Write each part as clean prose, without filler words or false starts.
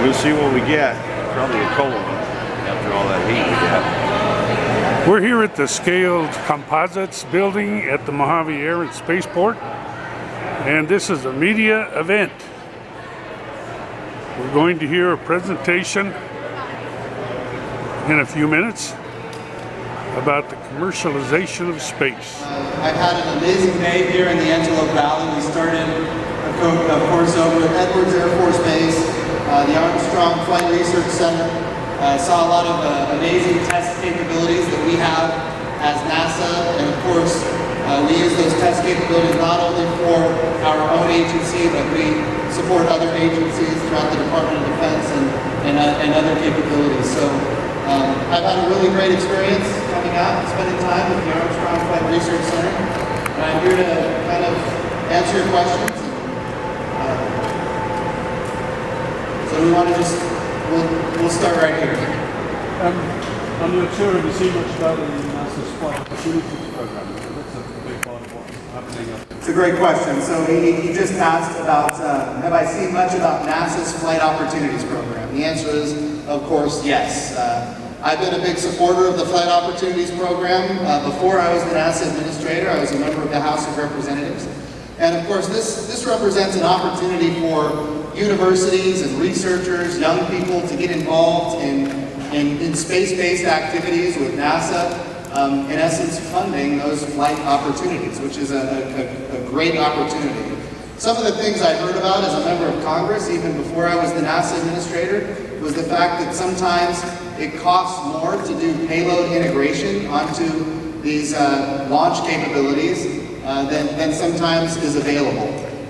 We'll see what we get. Probably a cold one after all that heat we got. We're here at the Scaled Composites building at the Mojave Air and Spaceport, and this is a media event. We're going to hear a presentation in a few minutes about the commercialization of space. I've had an amazing day here in the Antelope Valley. We started, of course, over at Edwards Air Force Base, the Armstrong Flight Research Center. Saw a lot of amazing test capabilities that we have as NASA, and of course, we use those test capabilities not only for our own agency, but we support other agencies throughout the Department of Defense and other capabilities. So I've had a really great experience coming out and spending time with the Armstrong Flight Research Center. And I'm here to kind of answer your questions. So we want to just, we'll start right here. On your tour, have you seen much about the NASA's Flight Opportunities Program? That's a big part of what's happening. It's a great question. So he just asked about, have I seen much about NASA's Flight Opportunities Program? The answer is, of course, yes. I've been a big supporter of the Flight Opportunities Program. Before I was the NASA administrator, I was a member of the House of Representatives. And of course, this represents an opportunity for universities and researchers, young people to get involved in space-based activities with NASA, in essence funding those flight opportunities, which is a great opportunity. Some of the things I heard about as a member of Congress, even before I was the NASA administrator, was the fact that sometimes it costs more to do payload integration onto these launch capabilities than sometimes is available.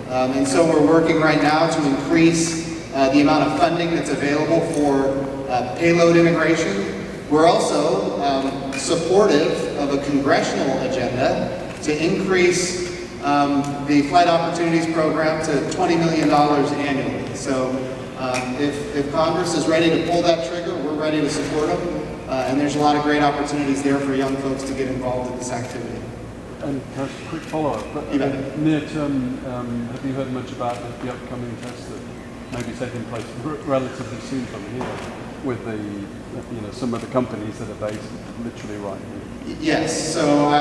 And so we're working right now to increase the amount of funding that's available for payload integration. We're also supportive of a congressional agenda to increase the Flight Opportunities Program to $20 million annually. So if Congress is ready to pull that trigger, we're ready to support them. And there's a lot of great opportunities there for young folks to get involved in this activity. And perhaps a quick follow-up. Near term, have you heard much about the upcoming tests that may be taking place relatively soon from here with the, some of the companies that are based literally right here? Yes. So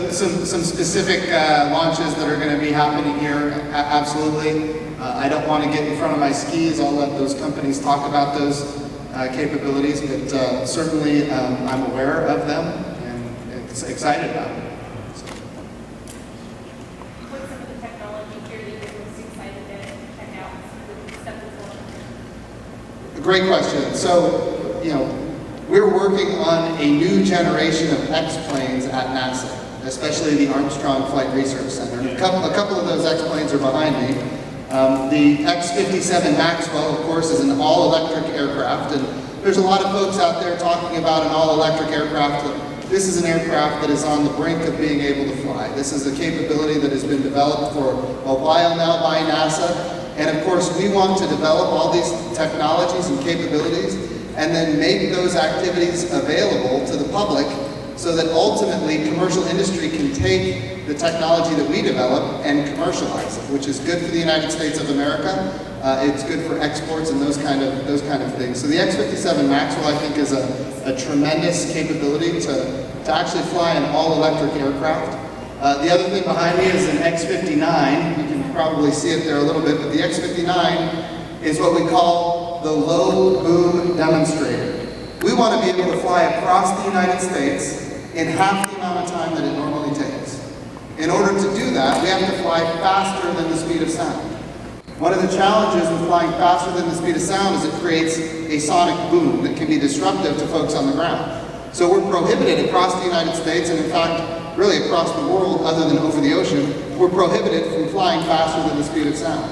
some specific launches that are going to be happening here. Absolutely. I don't want to get in front of my skis. I'll let those companies talk about those capabilities, but certainly I'm aware of them and excited about it. What's some of the technology here that you're most excited to check out with step forward? Great question. So, we're working on a new generation of X-planes at NASA, especially the Armstrong Flight Research Center. A couple of those X-planes are behind me. The X-57 Maxwell, of course, is an all-electric aircraft, and there's a lot of folks out there talking about an all-electric aircraft. This is an aircraft that is on the brink of being able to fly. This is a capability that has been developed for a while now by NASA, and of course, we want to develop all these technologies and capabilities and then make those activities available to the public so that ultimately commercial industry can take the technology that we develop and commercialize it, which is good for the United States of America. It's good for exports and those kind of things. So the X-57 Maxwell, I think, is a tremendous capability to actually fly an all-electric aircraft. The other thing behind me is an X-59. You can probably see it there a little bit, but the X-59 is what we call the low boom demonstrator. We want to be able to fly across the United States in half the amount of time that it normally takes. In order to do that, we have to fly faster than the speed of sound. One of the challenges with flying faster than the speed of sound is it creates a sonic boom that can be disruptive to folks on the ground. So we're prohibited across the United States, and in fact, really across the world other than over the ocean, we're prohibited from flying faster than the speed of sound.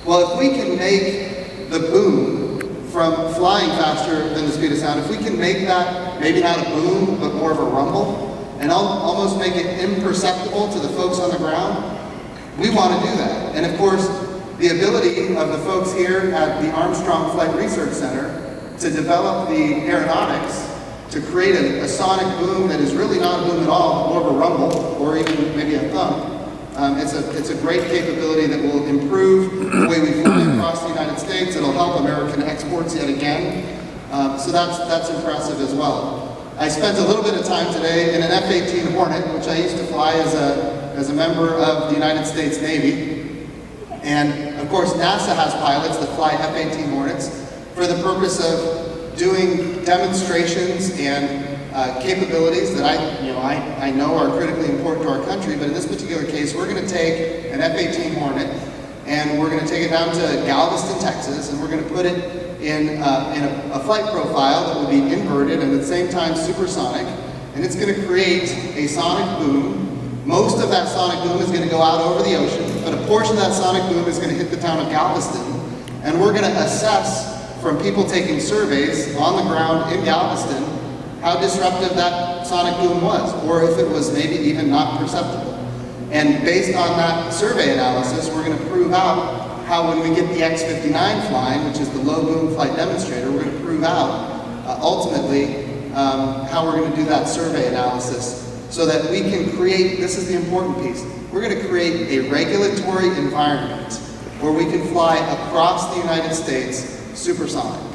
Well, if we can make the boom from flying faster than the speed of sound, if we can make that maybe not a boom, but more of a rumble, and almost make it imperceptible to the folks on the ground, we want to do that. And of course, the ability of the folks here at the Armstrong Flight Research Center to develop the aeronautics to create a sonic boom that is really not a boom at all, more of a rumble, or even maybe a thump. It's a great capability that will improve the way we fly across the United United States. It'll help American exports yet again. So that's impressive as well. I spent a little bit of time today in an F-18 Hornet, which I used to fly as a member of the United States Navy. And of course, NASA has pilots that fly F-18 Hornets for the purpose of doing demonstrations and capabilities that I know are critically important to our country. But in this particular case, we're going to take an F-18 Hornet and we're going to take it down to Galveston, Texas, and we're going to put it in a flight profile that will be inverted and at the same time supersonic, and it's going to create a sonic boom. Most of that sonic boom is going to go out over the ocean, but a portion of that sonic boom is going to hit the town of Galveston, and we're going to assess from people taking surveys on the ground in Galveston how disruptive that sonic boom was, or if it was maybe even not perceptible. And based on that survey analysis, we're going to prove out how when we get the X-59 flying, which is the low boom flight demonstrator, we're going to prove out ultimately how we're going to do that survey analysis so that we can create, this is the important piece, we're going to create a regulatory environment where we can fly across the United States supersonic.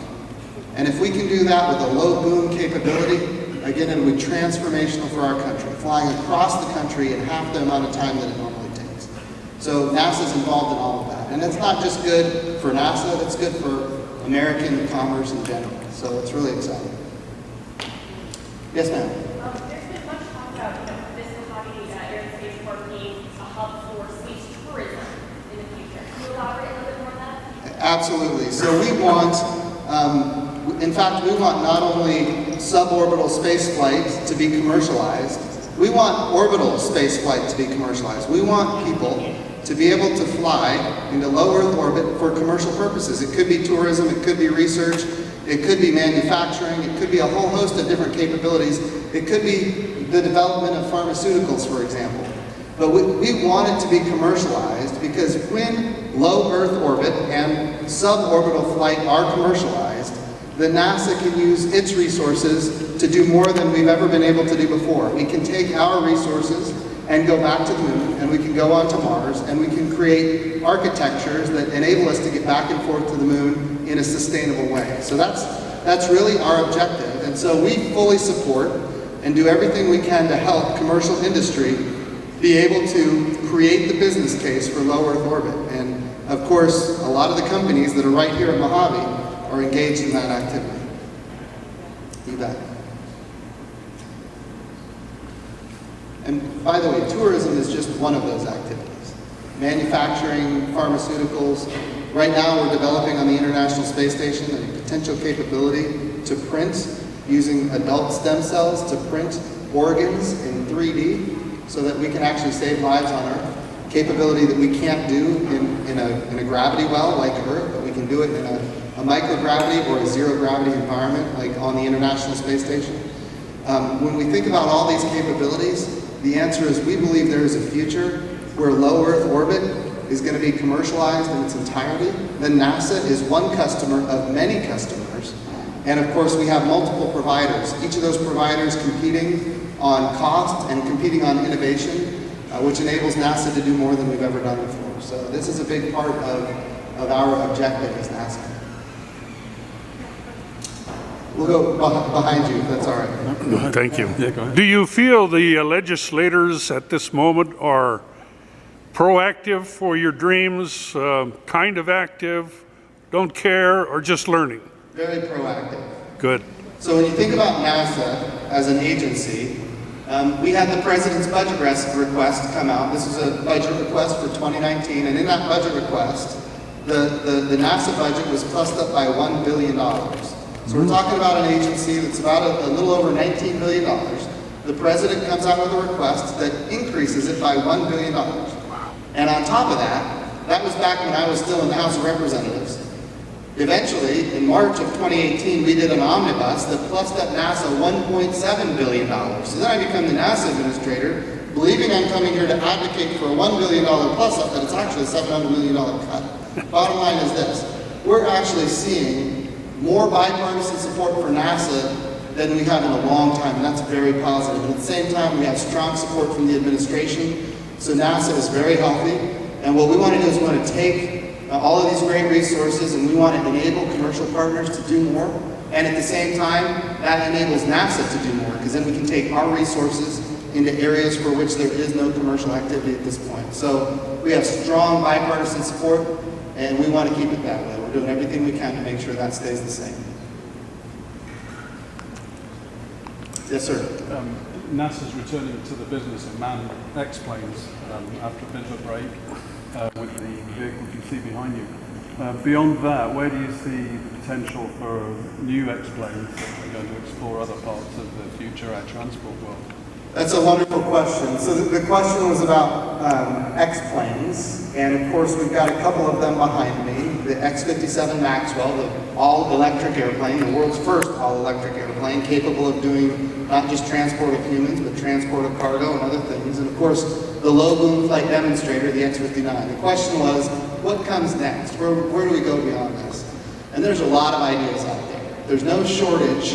And if we can do that with a low boom capability, again, it would be transformational for our country, flying across the country in half the amount of time that it normally takes. So NASA's involved in all of that. And it's not just good for NASA, it's good for American commerce in general. So it's really exciting. Yes, ma'am? There's been much talk about this Mojave Air and Spaceport being a hub for space tourism in the future. Can you elaborate a little bit more on that? Absolutely. So we want, in fact, we want not only suborbital space flight to be commercialized, we want orbital space flight to be commercialized. We want people to be able to fly into low Earth orbit for commercial purposes. It could be tourism, it could be research, it could be manufacturing, it could be a whole host of different capabilities. It could be the development of pharmaceuticals, for example. But we want it to be commercialized because when low Earth orbit and suborbital flight are commercialized, then NASA can use its resources to do more than we've ever been able to do before. We can take our resources and go back to the moon, and we can go on to Mars, and we can create architectures that enable us to get back and forth to the moon in a sustainable way. So that's really our objective. And so we fully support and do everything we can to help commercial industry be able to create the business case for low Earth orbit. And of course, a lot of the companies that are right here at Mojave are engaged in that activity. You bet. And by the way, tourism is just one of those activities. Manufacturing, pharmaceuticals. Right now we're developing on the International Space Station a potential capability to print using adult stem cells to print organs in 3D so that we can actually save lives on Earth. Capability that we can't do in a gravity well like Earth, but we can do it in a microgravity or a zero gravity environment like on the International Space Station. When we think about all these capabilities, the answer is we believe there is a future where low Earth orbit is going to be commercialized in its entirety. Then NASA is one customer of many customers. And of course we have multiple providers, each of those providers competing on cost and competing on innovation, which enables NASA to do more than we've ever done before. So this is a big part of our objective as NASA. We'll go behind you, if that's all right. Thank you. Yeah, go ahead. Do you feel the legislators at this moment are proactive for your dreams, kind of active, don't care, or just learning? Very proactive. Good. So when you think about NASA as an agency, we had the President's budget request come out. This is a budget request for 2019, and in that budget request, the NASA budget was plussed up by $1 billion. So we're talking about an agency that's about a little over $19 billion. The President comes out with a request that increases it by $1 billion. And on top of that, that was back when I was still in the House of Representatives. Eventually, in March of 2018, we did an omnibus that plussed up NASA $1.7 billion. So then I become the NASA administrator, believing I'm coming here to advocate for a $1 billion plus up, but it's actually a $700 million cut. Bottom line is this, we're actually seeing more bipartisan support for NASA than we have in a long time, and that's very positive. And at the same time, we have strong support from the administration, so NASA is very healthy. And what we want to do is we want to take all of these great resources, and we want to enable commercial partners to do more. And at the same time, that enables NASA to do more, because then we can take our resources into areas for which there is no commercial activity at this point. So we have strong bipartisan support, and we want to keep it that way. We're doing everything we can to make sure that stays the same. Yes, sir. NASA's returning to the business of manned X-planes after a bit of a break with the vehicle you see behind you. Beyond that, where do you see the potential for new X-planes that are going to explore other parts of the future air transport world? That's a wonderful question. So the question was about X-planes, and of course we've got a couple of them behind me. The X-57 Maxwell, the all-electric airplane, the world's first all-electric airplane, capable of doing not just transport of humans, but transport of cargo and other things. And of course, the low-boom flight demonstrator, the X-59. The question was, what comes next? Where do we go beyond this? And there's a lot of ideas out there. There's no shortage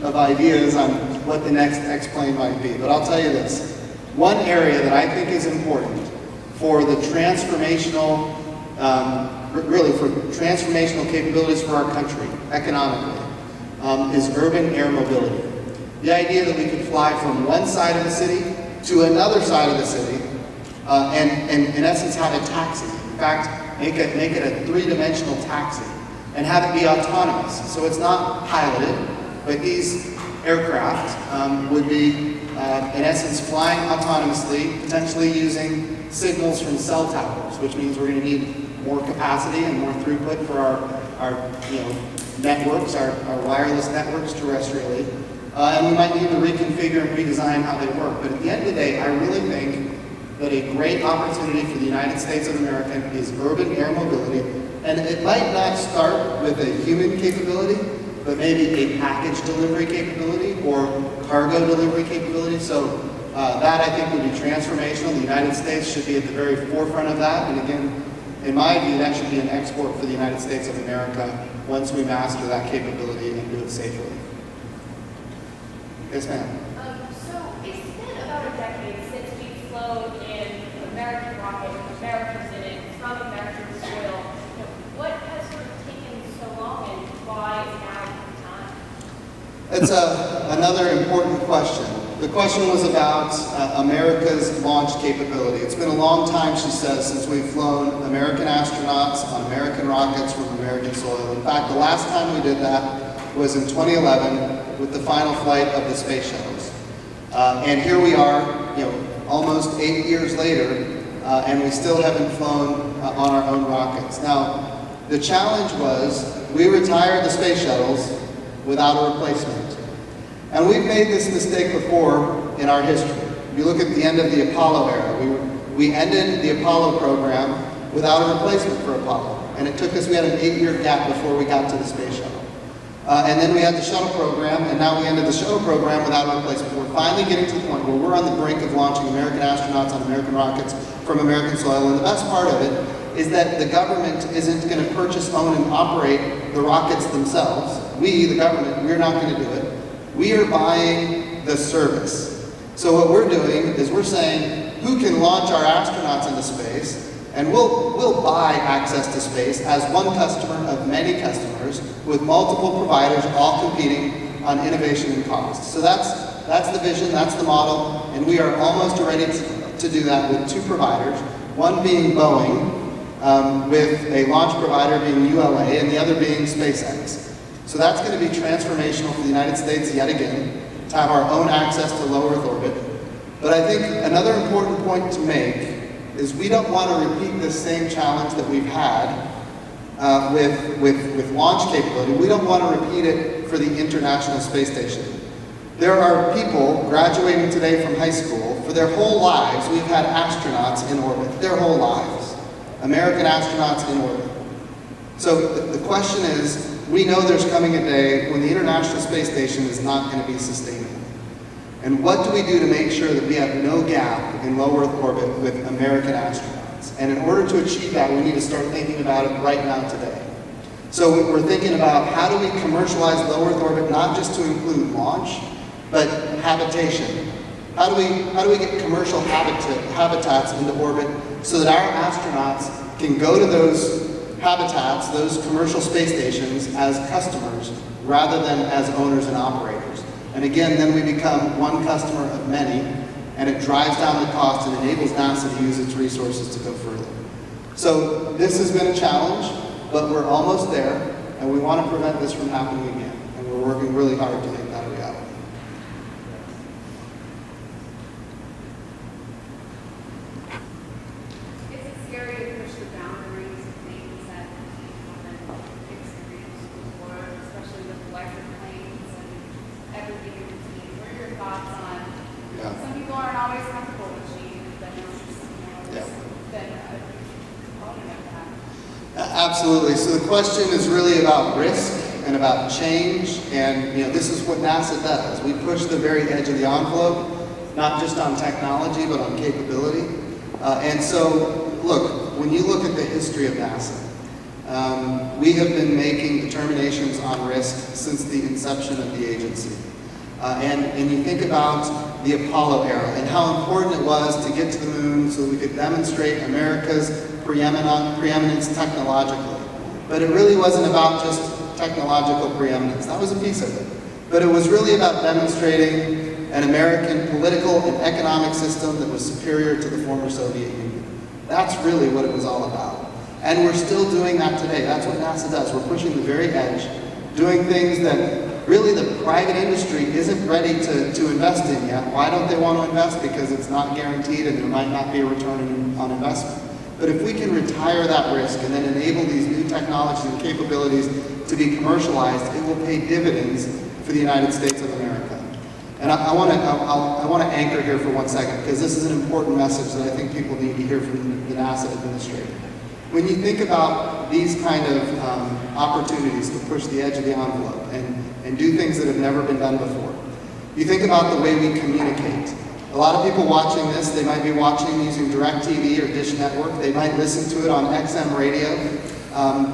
of ideas on what the next X-plane might be. But I'll tell you this. One area that I think is important for the transformational, really for transformational capabilities for our country, economically, is urban air mobility. The idea that we could fly from one side of the city to another side of the city, and in essence have a taxi. In fact, make it a three-dimensional taxi, and have it be autonomous. So it's not piloted, but these aircraft would be, in essence, flying autonomously, potentially using signals from cell towers, which means we're going to need more capacity and more throughput for our networks, our wireless networks terrestrially. And we might need to reconfigure and redesign how they work. But at the end of the day, I really think that a great opportunity for the United States of America is urban air mobility. And it might not start with a human capability, but maybe a package delivery capability or cargo delivery capability. So that I think would be transformational. The United States should be at the very forefront of that. And again, in my view, that should be an export for the United States of America once we master that capability and do it safely. Yes, ma'am. So it's been about a decade since we've flown in an American rocket with Americans in it from American soil. What has sort of taken so long, and why is now the time? That's another important question. The question was about America's launch capability. It's been a long time, she says, since we've flown American astronauts on American rockets from American soil. In fact, the last time we did that was in 2011 with the final flight of the space shuttles. And here we are, almost 8 years later, and we still haven't flown on our own rockets. Now, the challenge was we retired the space shuttles without a replacement. And we've made this mistake before in our history. If you look at the end of the Apollo era, we ended the Apollo program without a replacement for Apollo. And it took us, we had an 8-year gap before we got to the space shuttle. And then we had the shuttle program, and now we ended the shuttle program without a replacement. We're finally getting to the point where we're on the brink of launching American astronauts on American rockets from American soil. And the best part of it is that the government isn't going to purchase, own, and operate the rockets themselves. We, the government, we're not going to do it. We are buying the service. So what we're doing is we're saying, who can launch our astronauts into space? And we'll buy access to space as one customer of many customers with multiple providers all competing on innovation and cost. So that's the vision, that's the model, and we are almost ready to do that with 2 providers, one being Boeing, with a launch provider being ULA, and the other being SpaceX. So that's going to be transformational for the United States yet again, to have our own access to low Earth orbit. But I think another important point to make is we don't want to repeat this same challenge that we've had with launch capability. We don't want to repeat it for the International Space Station. There are people graduating today from high school, for their whole lives, we've had astronauts in orbit, their whole lives. American astronauts in orbit. So the question is, we know there's coming a day when the International Space Station is not going to be sustainable. And what do we do to make sure that we have no gap in low Earth orbit with American astronauts? And in order to achieve that, we need to start thinking about it right now today. So we're thinking about how do we commercialize low Earth orbit, not just to include launch, but habitation. How do we get commercial habitats into orbit so that our astronauts can go to those habitats, those commercial space stations, as customers rather than as owners and operators. And again, then we become one customer of many, and it drives down the cost and enables NASA to use its resources to go further. So this has been a challenge, but we're almost there, and we want to prevent this from happening again. And we're working really hard to make that a reality. Is it scary to push the boundaries of things that people haven't experienced before, especially with electric planes and everything in between? What are your thoughts on? Some people aren't always comfortable with change, but it's been a component of that. Absolutely. So the question is really about risk and about change, and this is what NASA does. We push the very edge of the envelope, not just on technology, but on capability. And so, look, when you look at the history of NASA, we have been making determinations on risk since the inception of the agency. And you think about the Apollo era and how important it was to get to the moon so that we could demonstrate America's preeminence technologically. But it really wasn't about just technological preeminence. That was a piece of it. But it was really about demonstrating an American political and economic system that was superior to the former Soviet Union. That's really what it was all about. And we're still doing that today. That's what NASA does. We're pushing the very edge, doing things that really the private industry isn't ready to invest in yet. Why don't they want to invest? Because it's not guaranteed and there might not be a return on investment. But if we can retire that risk and then enable these new technologies and capabilities to be commercialized, it will pay dividends for the United States of America. And I want to anchor here for 1 second, because this is an important message that I think people need to hear from the NASA administrator. When you think about these kind of opportunities to push the edge of the envelope and do things that have never been done before, you think about the way we communicate. A lot of people watching this, they might be watching using DirecTV or Dish Network. They might listen to it on XM radio.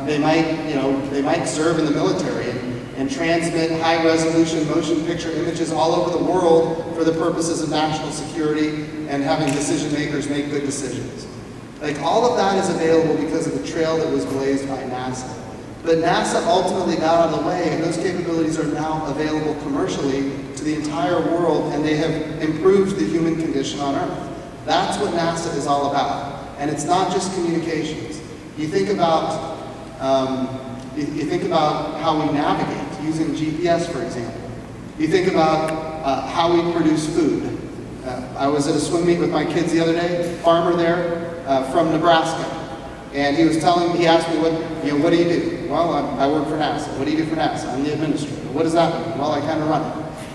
They might serve in the military and transmit high-resolution motion picture images all over the world for the purposes of national security and having decision makers make good decisions. Like, all of that is available because of the trail that was blazed by NASA. But NASA ultimately got out of the way, and those capabilities are now available commercially to the entire world, and they have improved the human condition on Earth. That's what NASA is all about. And it's not just communications. You think about how we navigate using GPS, for example. You think about how we produce food. I was at a swim meet with my kids the other day, farmer there from Nebraska. And he asked me, what do you do? Well, I work for NASA. What do you do for NASA? I'm the administrator. What does that mean? Well, I kind of run it.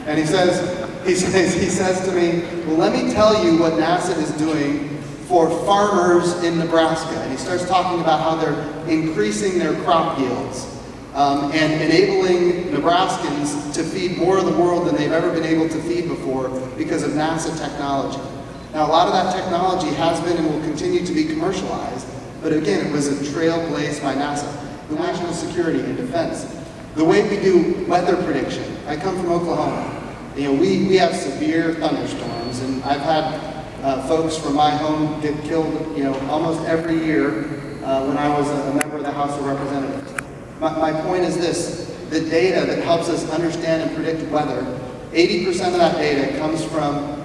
And he says to me, well, let me tell you what NASA is doing for farmers in Nebraska. And he starts talking about how they're increasing their crop yields and enabling Nebraskans to feed more of the world than they've ever been able to feed before because of NASA technology. Now, a lot of that technology has been and will continue to be commercialized, but again, it was a trail blazed by NASA. The national security and defense, the way we do weather prediction. I come from Oklahoma. We have severe thunderstorms, and I've had folks from my home get killed, almost every year when I was a member of the House of Representatives. My point is this: the data that helps us understand and predict weather, 80% of that data comes from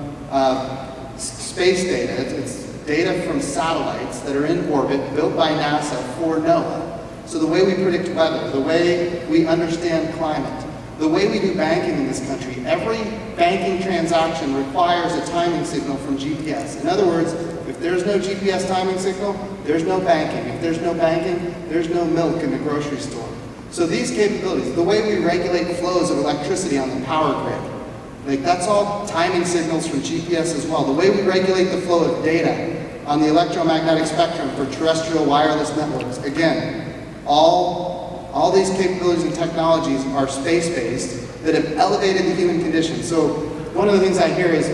space data. It's data from satellites that are in orbit, built by NASA for NOAA. So the way we predict weather, the way we understand climate, the way we do banking in this country, every banking transaction requires a timing signal from GPS. In other words, if there's no GPS timing signal, there's no banking. If there's no banking, there's no milk in the grocery store. So these capabilities, the way we regulate flows of electricity on the power grid, that's all timing signals from GPS as well. The way we regulate the flow of data on the electromagnetic spectrum for terrestrial wireless networks, again, all these capabilities and technologies are space-based that have elevated the human condition. So one of the things I hear is,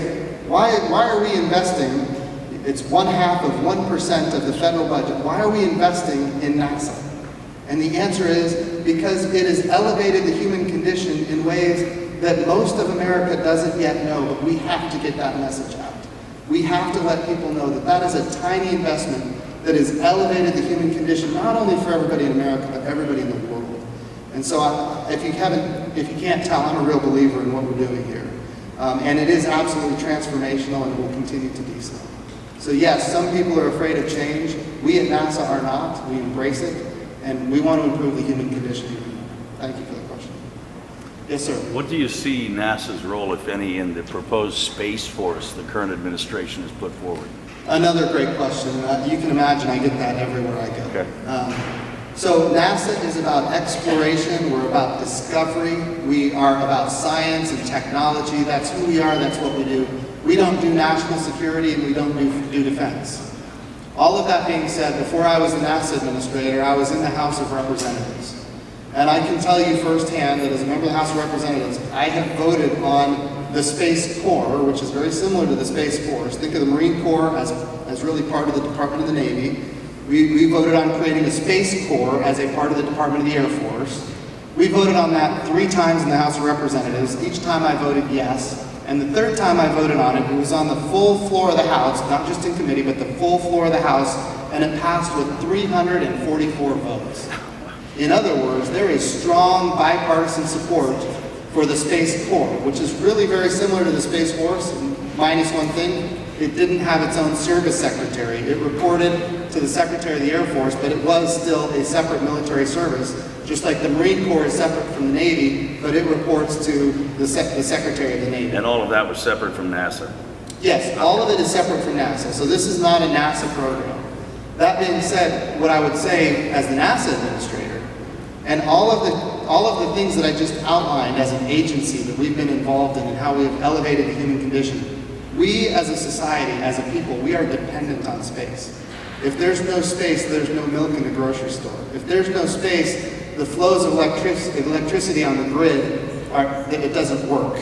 why are we investing, it's 1/2% of the federal budget, why are we investing in NASA? And the answer is because it has elevated the human condition in ways that most of America doesn't yet know, but we have to get that message out. We have to let people know that that is a tiny investment that has elevated the human condition, not only for everybody in America, but everybody in the world. And so if you can't tell, I'm a real believer in what we're doing here. And it is absolutely transformational and will continue to be so. So yes, some people are afraid of change. We at NASA are not. We embrace it, and we want to improve the human condition. Thank you for the question. Yes, sir. What do you see NASA's role, if any, in the proposed Space Force the current administration has put forward? Another great question. You can imagine I get that everywhere I go. Okay. So NASA is about exploration, we're about discovery, we are about science and technology. That's who we are, that's what we do. We don't do national security and we don't do defense. All of that being said, before I was a NASA administrator, I was in the House of Representatives. And I can tell you firsthand that as a member of the House of Representatives, I have voted on the Space Corps, which is very similar to the Space Force. Think of the Marine Corps as really part of the Department of the Navy. We voted on creating a Space Corps as a part of the Department of the Air Force. We voted on that 3 times in the House of Representatives. Each time I voted yes. And the 3rd time I voted on it, it was on the full floor of the House, not just in committee, but the full floor of the House, and it passed with 344 votes. In other words, there is strong bipartisan support for the Space Corps, which is really very similar to the Space Force, minus one thing. It didn't have its own service secretary. It reported to the Secretary of the Air Force, but it was still a separate military service, just like the Marine Corps is separate from the Navy, but it reports to the Secretary of the Navy. And all of that was separate from NASA? Yes, all of it is separate from NASA, so this is not a NASA program. That being said, what I would say as the NASA administrator, and all of the things that I just outlined as an agency that we've been involved in and how we have elevated the human condition, we as a society, as a people, we are dependent on space. If there's no space, there's no milk in the grocery store. If there's no space, the flows of electricity on the grid, it doesn't work.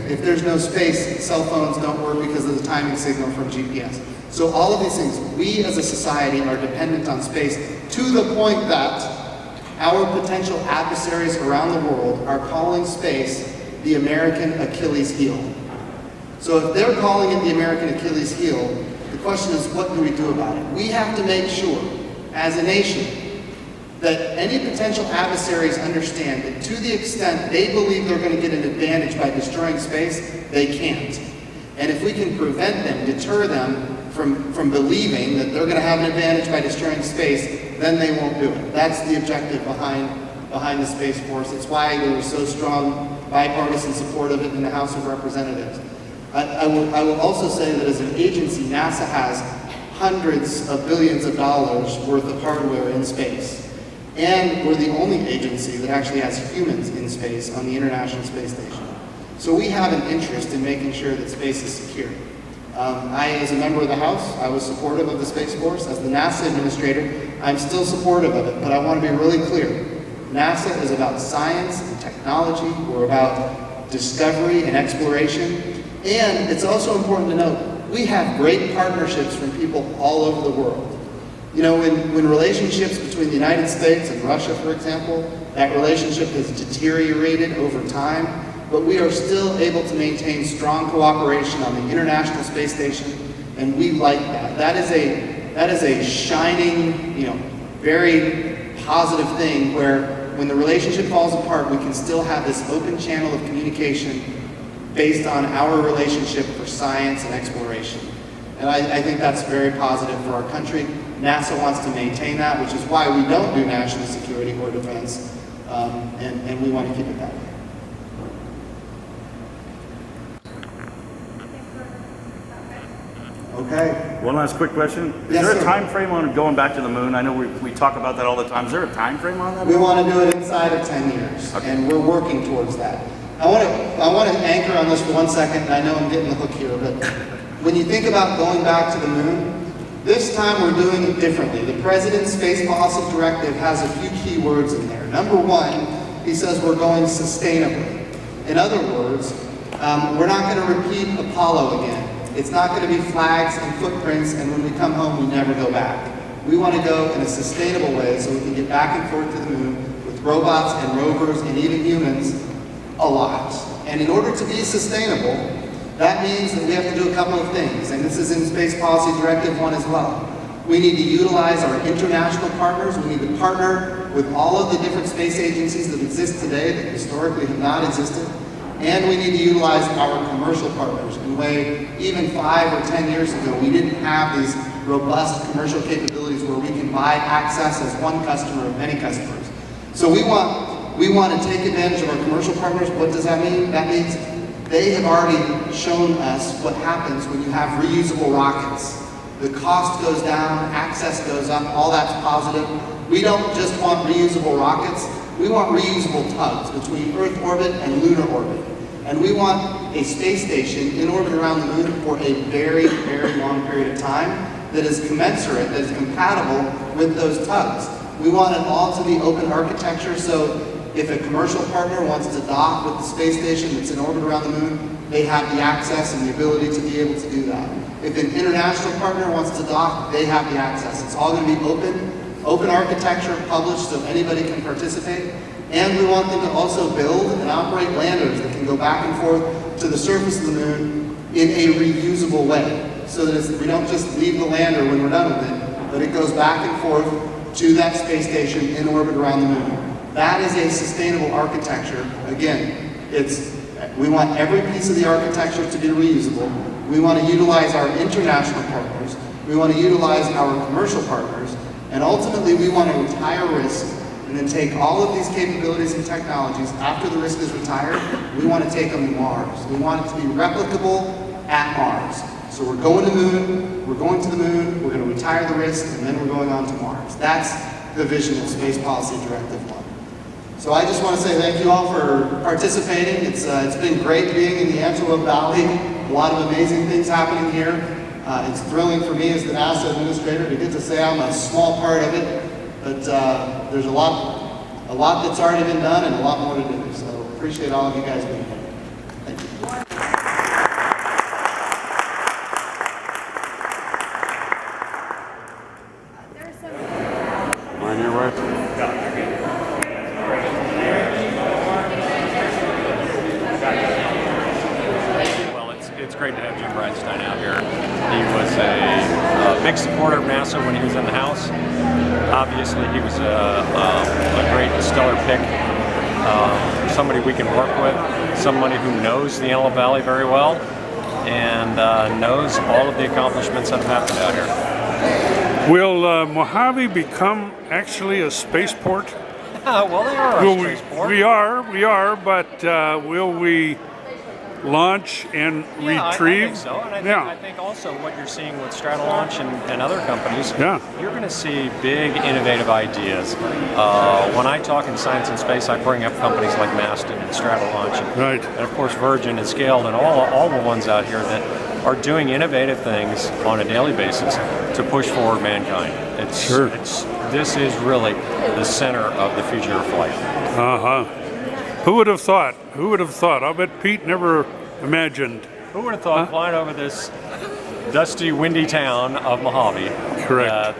If there's no space, cell phones don't work because of the timing signal from GPS. So all of these things, we as a society are dependent on space to the point that our potential adversaries around the world are calling space the American Achilles heel. So if they're calling it the American Achilles heel, the question is, what do we do about it? We have to make sure, as a nation, that any potential adversaries understand that to the extent they believe they're going to get an advantage by destroying space, they can't. And if we can prevent them, deter them from believing that they're going to have an advantage by destroying space, then they won't do it. That's the objective behind the Space Force. It's why there was so strong bipartisan support of it in the House of Representatives. I will also say that as an agency, NASA has hundreds of billions of dollars worth of hardware in space. And we're the only agency that actually has humans in space on the International Space Station. So we have an interest in making sure that space is secure. As a member of the House, I was supportive of the Space Force. As the NASA administrator, I'm still supportive of it, but I want to be really clear. NASA is about science and technology. We're about discovery and exploration. And it's also important to note, we have great partnerships from people all over the world. You know, when relationships between the United States and Russia, for example, that relationship has deteriorated over time, but we are still able to maintain strong cooperation on the International Space Station, and we like that. That is a shining, very positive thing where when the relationship falls apart, we can still have this open channel of communication based on our relationship for science and exploration. And I think that's very positive for our country. NASA wants to maintain that, which is why we don't do national security or defense, and we want to keep it that way. Okay. One last quick question. Yes, Is there a sir. time frame on going back to the moon? I know we talk about that all the time. Is there a time frame on that? We want to do it inside of 10 years, Okay. and we're working towards that. I want to anchor on this for 1 second, and I know I'm getting the hook here, but when you think about going back to the moon, this time we're doing it differently. The President's Space Policy Directive has a few key words in there. Number one, he says we're going sustainably. In other words, we're not going to repeat Apollo again. It's not going to be flags and footprints, and when we come home, we never go back. We want to go in a sustainable way so we can get back and forth to the moon with robots and rovers and even humans a lot. And in order to be sustainable, that means that we have to do a couple of things, and this is in Space Policy Directive 1 as well. We need to utilize our international partners. We need to partner with all of the different space agencies that exist today that historically have not existed. And we need to utilize our commercial partners in a way, even 5 or 10 years ago, we didn't have these robust commercial capabilities where we can buy access as one customer of many customers. So we want to take advantage of our commercial partners. What does that mean? That means they have already shown us what happens when you have reusable rockets. The cost goes down, access goes up, all that's positive. We don't just want reusable rockets, we want reusable tugs between Earth orbit and lunar orbit. And we want a space station in orbit around the moon for a very, very long period of time that is commensurate, that is compatible with those tugs. We want it all to be open architecture, so if a commercial partner wants to dock with the space station that's in orbit around the moon, they have the access and the ability to be able to do that. If an international partner wants to dock, they have the access. It's all going to be open architecture, published so anybody can participate. And we want them to also build and operate landers that can go back and forth to the surface of the moon in a reusable way. So that we don't just leave the lander when we're done with it, but it goes back and forth to that space station in orbit around the moon. That is a sustainable architecture. Again, we want every piece of the architecture to be reusable. We want to utilize our international partners. We want to utilize our commercial partners. And ultimately, we want to retire risk and then take all of these capabilities and technologies after the risk is retired. We want to take them to Mars. We want it to be replicable at Mars. So we're going to the moon, we're going to the moon, we're going to retire the risk, and then we're going on to Mars. That's the vision of Space Policy Directive 1. So I just want to say thank you all for participating. It's been great being in the Antelope Valley. A lot of amazing things happening here. It's thrilling for me as the NASA administrator to get to say I'm a small part of it, but there's a lot that's already been done and a lot more to do. So appreciate all of you guys being here. Thank you. On your right. Well, it's great to have Jim Bridenstine out here. He was a big supporter of NASA when he was in the House. Obviously, he was a great stellar pick. Somebody we can work with, somebody who knows the Antelope Valley very well and knows all of the accomplishments that have happened out here. Will Mojave become actually a spaceport? Well, they are a spaceport. We are, but will we launch and retrieve? I think so, and I think also what you're seeing with Stratolaunch and other companies, you're going to see big innovative ideas. When I talk in science and space, I bring up companies like Maston and Stratolaunch, and of course Virgin and Scaled and all the ones out here that are doing innovative things on a daily basis to push forward mankind. This is really the center of the future of flight. Who would have thought? Who would have thought? I'll bet Pete never imagined. Who would have thought flying over this dusty, windy town of Mojave,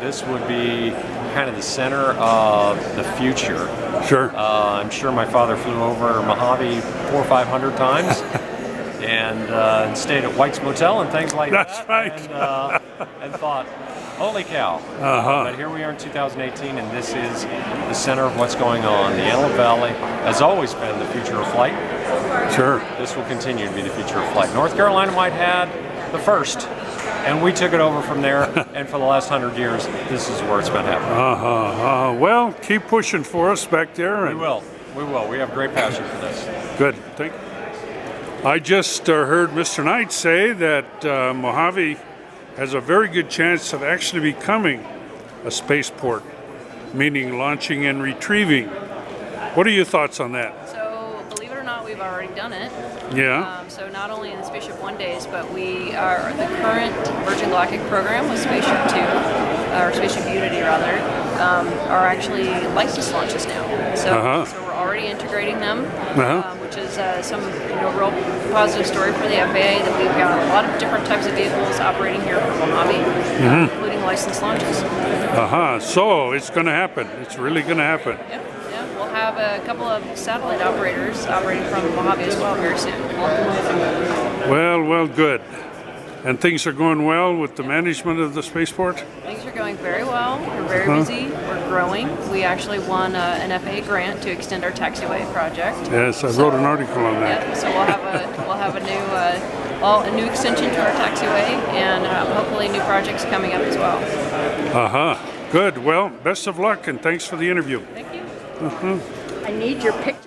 this would be kind of the center of the future. Sure. I'm sure my father flew over Mojave 400 or 500 times and stayed at White's Motel and things like that. That's right. And thought, holy cow. But here we are in 2018, and this is the center of what's going on. The Antelope Valley has always been the future of flight. Sure. This will continue to be the future of flight. North Carolina might have had the first, and we took it over from there, and for the last 100 years, this is where it's been happening. Well, keep pushing for us back there. We will. We will. We have great passion for this. Good. Thank you. I just heard Mr. Knight say that Mojave has a very good chance of actually becoming a spaceport, meaning launching and retrieving. What are your thoughts on that? So, believe it or not, we've already done it. Yeah. So not only in the Spaceship One days, but we are the current Virgin Galactic program with Spaceship Two, or Spaceship Unity rather, are actually licensed launches now. So, so we're already integrating them, which is some real positive story for the FAA that we've got a lot of different types of vehicles operating here from Mojave, including licensed launches. So it's going to happen. It's really going to happen. Yep. We'll have a couple of satellite operators operating from Mojave as well very soon. Well, good. And things are going well with the management of the spaceport? Things are going going very well. We're very busy. We're growing. We actually won an FAA grant to extend our taxiway project. Yes, I wrote an article on that. Yep, so we'll have a new extension to our taxiway, and hopefully new projects coming up as well. Good. Well, best of luck, and thanks for the interview. Thank you. I need your picture.